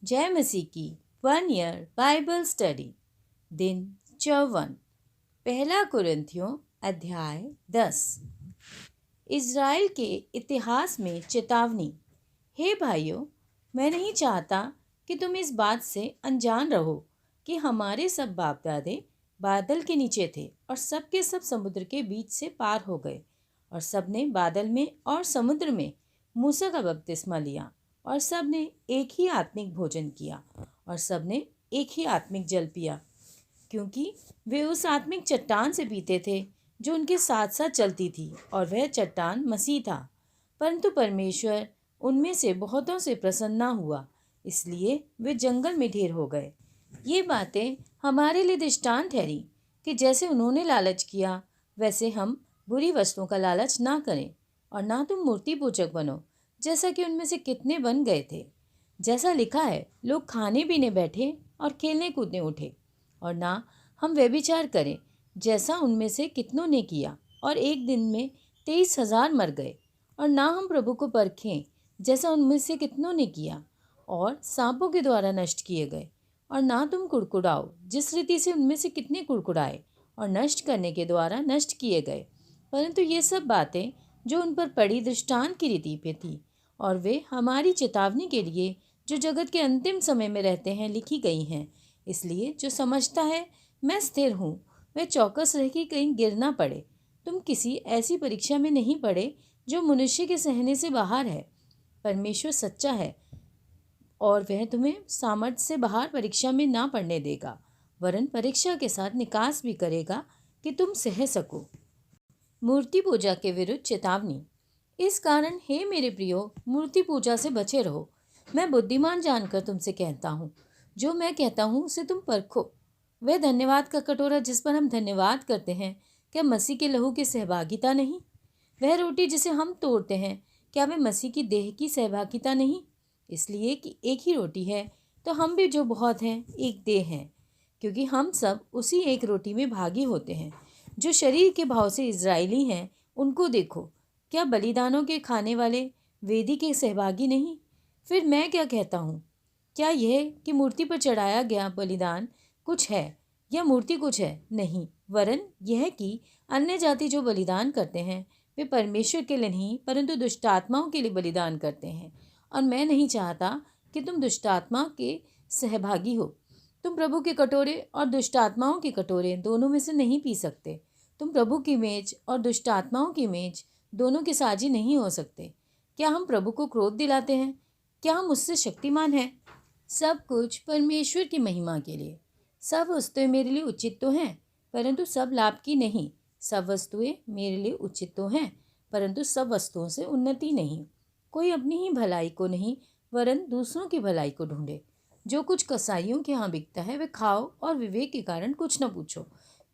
जय मसीह की 1 year Bible study दिन 54 पहला कुरिन्थियों अध्याय 10। इज़राइल के इतिहास में चेतावनी। हे भाइयों, मैं नहीं चाहता कि तुम इस बात से अनजान रहो कि हमारे सब बाप दादे बादल के नीचे थे और सब के सब समुद्र के बीच से पार हो गए, और सब ने बादल में और समुद्र में मूसा का बपतिस्मा लिया, और सब ने एक ही आत्मिक भोजन किया, और सब ने एक ही आत्मिक जल पिया, क्योंकि वे उस आत्मिक चट्टान से पीते थे जो उनके साथ साथ चलती थी, और वह चट्टान मसीह था। परंतु परमेश्वर उनमें से बहुतों से प्रसन्न न हुआ, इसलिए वे जंगल में ढेर हो गए। ये बातें हमारे लिए दृष्टांत ठहरी कि जैसे उन्होंने लालच किया, वैसे हम बुरी वस्तुओं का लालच ना करें, और ना तुम मूर्ति पूजक बनो, जैसा कि उनमें से कितने बन गए थे। जैसा लिखा है, लोग खाने पीने बैठे और खेलने कूदने उठे। और ना हम व्यभिचार करें, जैसा उनमें से कितनों ने किया, और एक दिन में 23,000 मर गए। और ना हम प्रभु को परखें, जैसा उनमें से कितनों ने किया, और सांपों के द्वारा नष्ट किए गए। और ना तुम कुड़कुड़ाओ, जिस रीति से उनमें से कितने कुड़कुड़ाए और नष्ट करने के द्वारा नष्ट किए गए। परंतु ये सब बातें जो उन पर पड़ी दृष्टांत की रीति पे थी, और वे हमारी चेतावनी के लिए जो जगत के अंतिम समय में रहते हैं लिखी गई हैं। इसलिए जो समझता है मैं स्थिर हूँ, वह चौकस रह के कहीं गिर ना पड़े। तुम किसी ऐसी परीक्षा में नहीं पड़े जो मनुष्य के सहने से बाहर है। परमेश्वर सच्चा है, और वह तुम्हें सामर्थ्य से बाहर परीक्षा में ना पड़ने देगा, वरन परीक्षा के साथ निकास भी करेगा कि तुम सह सको। मूर्ति पूजा के विरुद्ध चेतावनी। इस कारण हे मेरे प्रियो, मूर्ति पूजा से बचे रहो। मैं बुद्धिमान जानकर तुमसे कहता हूँ, जो मैं कहता हूँ उसे तुम परखो। वह धन्यवाद का कटोरा जिस पर हम धन्यवाद करते हैं, क्या मसीह के लहू की सहभागिता नहीं? वह रोटी जिसे हम तोड़ते हैं, क्या वह मसीह की देह की सहभागिता नहीं? इसलिए कि एक ही रोटी है, तो हम भी जो बहुत हैं एक देह हैं, क्योंकि हम सब उसी एक रोटी में भागी होते हैं। जो शरीर के भाव से इजरायली हैं, उनको देखो, क्या बलिदानों के खाने वाले वेदी के सहभागी नहीं? फिर मैं क्या कहता हूँ? क्या यह कि मूर्ति पर चढ़ाया गया बलिदान कुछ है या मूर्ति कुछ है? नहीं, वरन यह कि अन्य जाति जो बलिदान करते हैं, वे परमेश्वर के लिए नहीं परंतु दुष्टात्माओं के लिए बलिदान करते हैं। और मैं नहीं चाहता कि तुम दुष्टात्मा के सहभागी हो। तुम प्रभु के कटोरे और दुष्टात्माओं के कटोरे दोनों में से नहीं पी सकते। तुम प्रभु की मेज और दुष्टात्माओं की मेज दोनों के साझी नहीं हो सकते। क्या हम प्रभु को क्रोध दिलाते हैं? क्या हम उससे शक्तिमान हैं? सब कुछ परमेश्वर की महिमा के लिए। सब वस्तुएं मेरे लिए उचित तो हैं, परंतु सब लाभ की नहीं। सब वस्तुएं मेरे लिए उचित तो हैं, परंतु सब वस्तुओं से उन्नति नहीं। कोई अपनी ही भलाई को नहीं, वरन दूसरों की भलाई को ढूंढे। जो कुछ कसाईयों के यहाँ बिकता है, वे खाओ और विवेक के कारण कुछ न पूछो,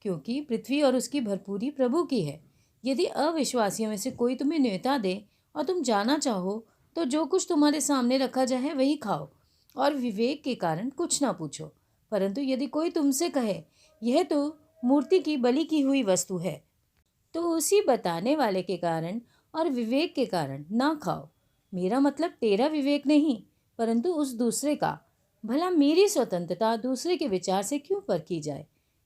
क्योंकि पृथ्वी और उसकी भरपूरी प्रभु की है। यदि अविश्वासियों में से कोई तुम्हें न्योता दे और तुम जाना चाहो, तो जो कुछ तुम्हारे सामने रखा जाए वही खाओ, और विवेक के कारण कुछ ना पूछो। परंतु यदि कोई तुमसे कहे, यह तो मूर्ति की बलि की हुई वस्तु है, तो उसी बताने वाले के कारण और विवेक के कारण ना खाओ। मेरा मतलब तेरा विवेक नहीं, परंतु उस दूसरे का। भला मेरी स्वतंत्रता दूसरे के विचार से क्यों परखी जाए?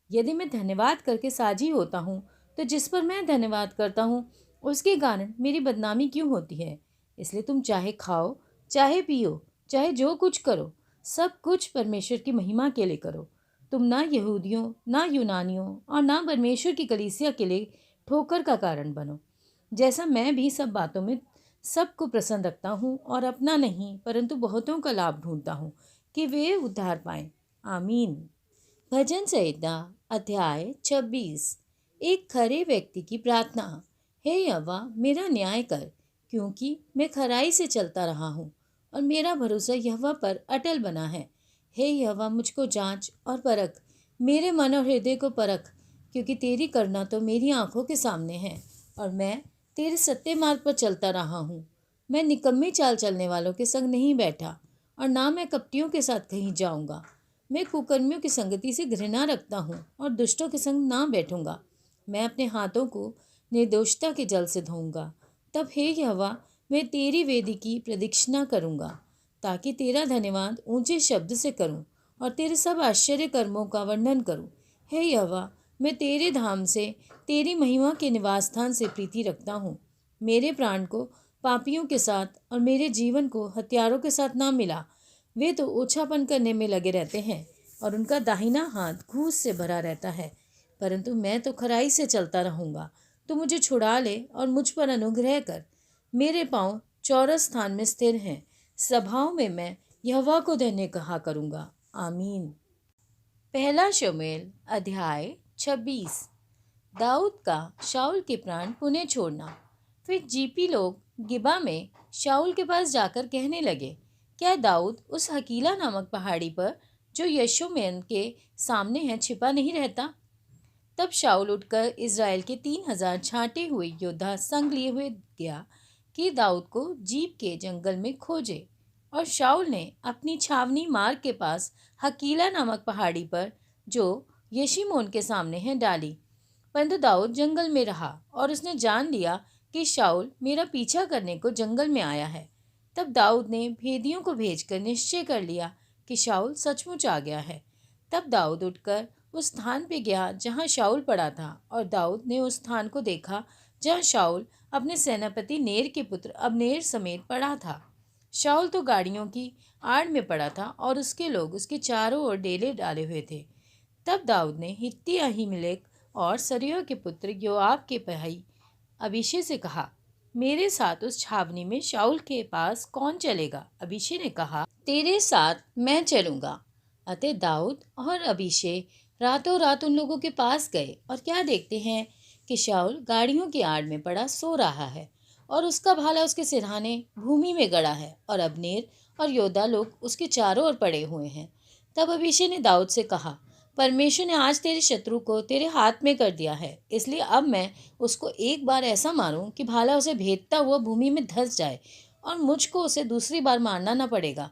यदि मैं धन्यवाद करके साझी होता हूँ, तो जिस पर मैं धन्यवाद करता हूँ उसके कारण मेरी बदनामी क्यों होती है? इसलिए तुम चाहे खाओ, चाहे पियो, चाहे जो कुछ करो, सब कुछ परमेश्वर की महिमा के लिए करो। तुम ना यहूदियों, ना यूनानियों और ना परमेश्वर की कलीसिया के लिए ठोकर का कारण बनो। जैसा मैं भी सब बातों में सबको प्रसन्न रखता हूँ, और अपना नहीं परंतु बहुतों का लाभ ढूंढता हूँ कि वे उद्धार पाएं। आमीन। भजन संहिता अध्याय 26। एक खरे व्यक्ति की प्रार्थना। हे यहोवा, मेरा न्याय कर, क्योंकि मैं खराई से चलता रहा हूँ और मेरा भरोसा यहोवा पर अटल बना है। हे यहोवा, मुझको जांच और परख, मेरे मन और हृदय को परख, क्योंकि तेरी करुणा तो मेरी आंखों के सामने है, और मैं तेरे सत्य मार्ग पर चलता रहा हूँ। मैं निकम्मी चाल चलने वालों के संग नहीं बैठा, और ना मैं कपटियों के साथ कहीं जाऊँगा। मैं कुकर्मियों की संगति से घृणा रखता हूँ और दुष्टों के संग ना बैठूंगा। मैं अपने हाथों को निर्दोषता के जल से धोऊंगा। तब हे यहोवा, मैं तेरी वेदी की प्रदक्षिणा करूंगा। ताकि तेरा धन्यवाद ऊंचे शब्द से करूं और तेरे सब आश्चर्य कर्मों का वर्णन करूं। हे यहोवा, मैं तेरे धाम से, तेरी महिमा के निवास स्थान से प्रीति रखता हूँ। मेरे प्राण को पापियों के साथ और मेरे जीवन को हत्यारों के साथ ना मिला। वे तो ओछापन करने में लगे रहते हैं और उनका दाहिना हाथ घूस से भरा रहता है, परंतु मैं तो खराई से चलता रहूँगा। तू मुझे छुड़ा ले और मुझ पर अनुग्रह कर। मेरे पाँव चौरस स्थान में स्थिर हैं, सभाओं में मैं यहोवा को धन्य कहा करूँगा। आमीन। पहला शमूएल अध्याय 26। दाऊद का शाऊल के प्राण पुनः छोड़ना। फिर जीपी लोग गिबा में शाऊल के पास जाकर कहने लगे, क्या दाऊद उस हकीला नामक पहाड़ी पर जो यशोमेन के सामने है छिपा नहीं रहता? तब शाऊल उठकर इज़राइल के 3,000 छांटे हुए योद्धा संग लिए हुए गया कि दाऊद को जीप के जंगल में खोजे। और शाऊल ने अपनी छावनी मार्ग के पास हकीला नामक पहाड़ी पर जो यशीमोन के सामने है डाली। परंतु दाऊद जंगल में रहा और उसने जान लिया कि शाऊल मेरा पीछा करने को जंगल में आया है। तब दाऊद ने भेदियों को भेजकर निश्चय कर लिया कि शाऊल सचमुच आ गया है। तब दाऊद उठकर उस स्थान पे गया जहाँ शाऊल पड़ा था, और दाऊद ने उस स्थान को देखा जहाँ शाऊल अपने सेनापति नेर के पुत्र अबनेर समेत पड़ा था। शाऊल तो गाड़ियों की आड़ में पड़ा था और उसके लोग उसके चारों ओर डेले डाले हुए थे। तब दाऊद ने हित्ती अहीमेलेक और सरूया के पुत्र योआब के भाई अबीशै से कहा, मेरे साथ उस छावनी में शाऊल के पास कौन चलेगा? अबीशै ने कहा, तेरे साथ मैं चलूँगा। अतः दाऊद और अबीशै रातों रात उन लोगों के पास गए, और क्या देखते हैं कि शाऊल गाड़ियों की आड़ में पड़ा सो रहा है और उसका भाला उसके सिरहाने भूमि में गड़ा है, और अबनेर और योद्धा लोग उसके चारों ओर पड़े हुए हैं। तब अबीशै ने दाऊद से कहा, परमेश्वर ने आज तेरे शत्रु को तेरे हाथ में कर दिया है, इसलिए अब मैं उसको एक बार ऐसा मारूं कि भाला उसे भेदता हुआ भूमि में धंस जाए और मुझको उसे दूसरी बार मारना न पड़ेगा।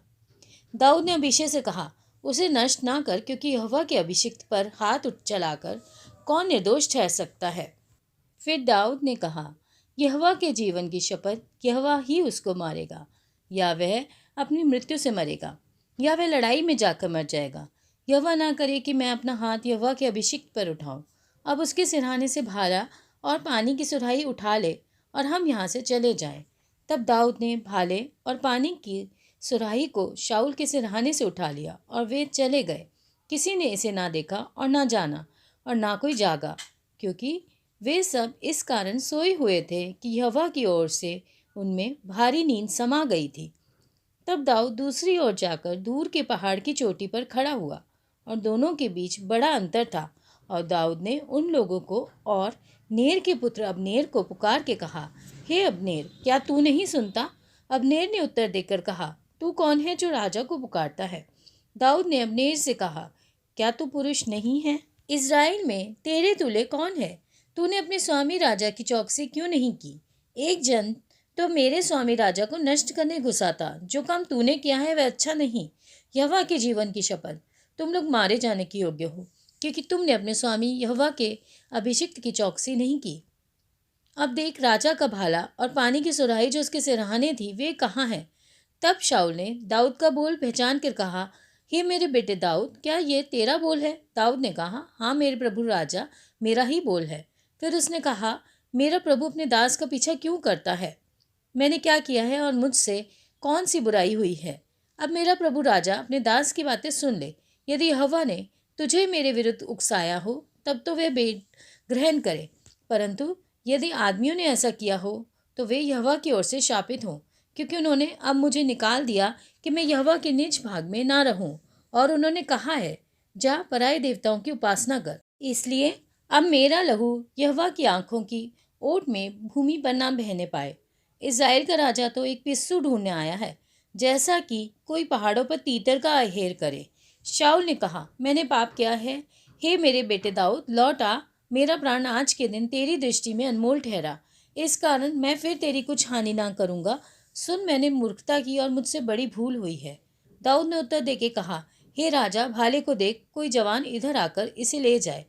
दाऊद ने अबीशै से कहा, उसे नष्ट ना कर, क्योंकि यहोवा के अभिषिक्त पर हाथ चलाकर कौन निर्दोष ठहर सकता है। फिर दाऊद ने कहा, यहोवा के जीवन की शपथ, यहोवा ही उसको मारेगा, या वह अपनी मृत्यु से मरेगा, या वह लड़ाई में जाकर मर जाएगा। यहोवा ना करे कि मैं अपना हाथ यहोवा के अभिषिक्त पर उठाऊं। अब उसके सिरहाने से भाला और पानी की सुराही उठा ले और हम यहाँ से चले जाएं। तब दाऊद ने भाले और पानी की सुराही को शाऊल के सिरहाने से उठा लिया और वे चले गए। किसी ने इसे ना देखा और ना जाना और ना कोई जागा, क्योंकि वे सब इस कारण सोए हुए थे कि यहोवा की ओर से उनमें भारी नींद समा गई थी। तब दाऊद दूसरी ओर जाकर दूर के पहाड़ की चोटी पर खड़ा हुआ, और दोनों के बीच बड़ा अंतर था। और दाऊद ने उन लोगों को और नेर के पुत्र अबनेर को पुकार के कहा, हे अबनेर, क्या तू नहीं सुनता? अबनेर ने उत्तर देकर कहा, तू कौन है जो राजा को पुकारता है? दाऊद ने अबनेर से कहा, क्या तू पुरुष नहीं है? इज़राइल में तेरे तुल्य कौन है? तूने अपने स्वामी राजा की चौकसी क्यों नहीं की? एक जन तो मेरे स्वामी राजा को नष्ट करने घुसा था। जो काम तूने किया है वह अच्छा नहीं। यहोवा के जीवन की शपथ, तुम लोग मारे जाने के योग्य हो, क्योंकि तुमने अपने स्वामी यहोवा के अभिषिक्त की चौकसी नहीं की। अब देख, राजा का भाला और पानी की सुराही जो उसके सिरहाने थी, वे कहाँ हैं? तब शाऊल ने दाऊद का बोल पहचान कर कहा, हे मेरे बेटे दाऊद, क्या ये तेरा बोल है? दाऊद ने कहा, हाँ मेरे प्रभु राजा, मेरा ही बोल है। फिर उसने कहा, मेरा प्रभु अपने दास का पीछा क्यों करता है? मैंने क्या किया है और मुझसे कौन सी बुराई हुई है? अब मेरा प्रभु राजा अपने दास की बातें सुन ले। यदि यहोवा ने तुझे मेरे विरुद्ध उकसाया हो, तब तो वे ग्रहण करे, परंतु यदि आदमियों ने ऐसा किया हो तो वे यहोवा की ओर से शापित हों, क्योंकि उन्होंने अब मुझे निकाल दिया कि मैं यहोवा के निज भाग में ना रहूं, और उन्होंने कहा है, जा पराये देवताओं की उपासना कर। इसलिए अब मेरा लहू यहोवा की आंखों की ओट में भूमि पर ना बहने पाए। इज़राइल का राजा तो एक पिस्सू ढूंढने आया है, जैसा कि कोई पहाड़ों पर तीतर का अहेर करे। शाऊल ने कहा, मैंने पाप किया है। हे मेरे बेटे दाऊद, लौट आ। मेरा प्राण आज के दिन तेरी दृष्टि में अनमोल ठहरा, इस कारण मैं फिर तेरी कुछ हानि ना करूँगा। सुन, मैंने मूर्खता की और मुझसे बड़ी भूल हुई है। दाऊद ने उत्तर देके कहा, हे राजा, भाले को देख, कोई जवान इधर आकर इसे ले जाए।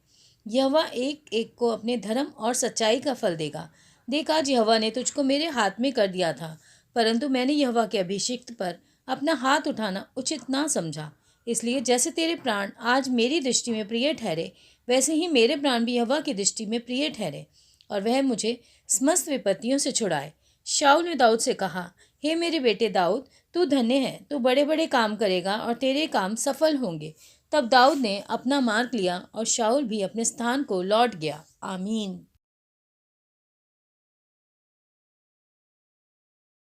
यहोवा एक एक को अपने धर्म और सच्चाई का फल देगा। देख, आज यहोवा ने तुझको मेरे हाथ में कर दिया था, परंतु मैंने यहोवा के अभिषिक्त पर अपना हाथ उठाना उचित ना समझा। इसलिए जैसे तेरे प्राण आज मेरी दृष्टि में प्रिय ठहरे, वैसे ही मेरे प्राण भी यहोवा की दृष्टि में प्रिय ठहरे, और वह मुझे समस्त विपत्तियों से छुड़ाए। शाऊल ने दाऊद से कहा, हे मेरे बेटे दाऊद, तू धन्य है, तू बड़े बड़े काम करेगा और तेरे काम सफल होंगे। तब दाऊद ने अपना मार्ग लिया और शाऊल भी अपने स्थान को लौट गया। आमीन।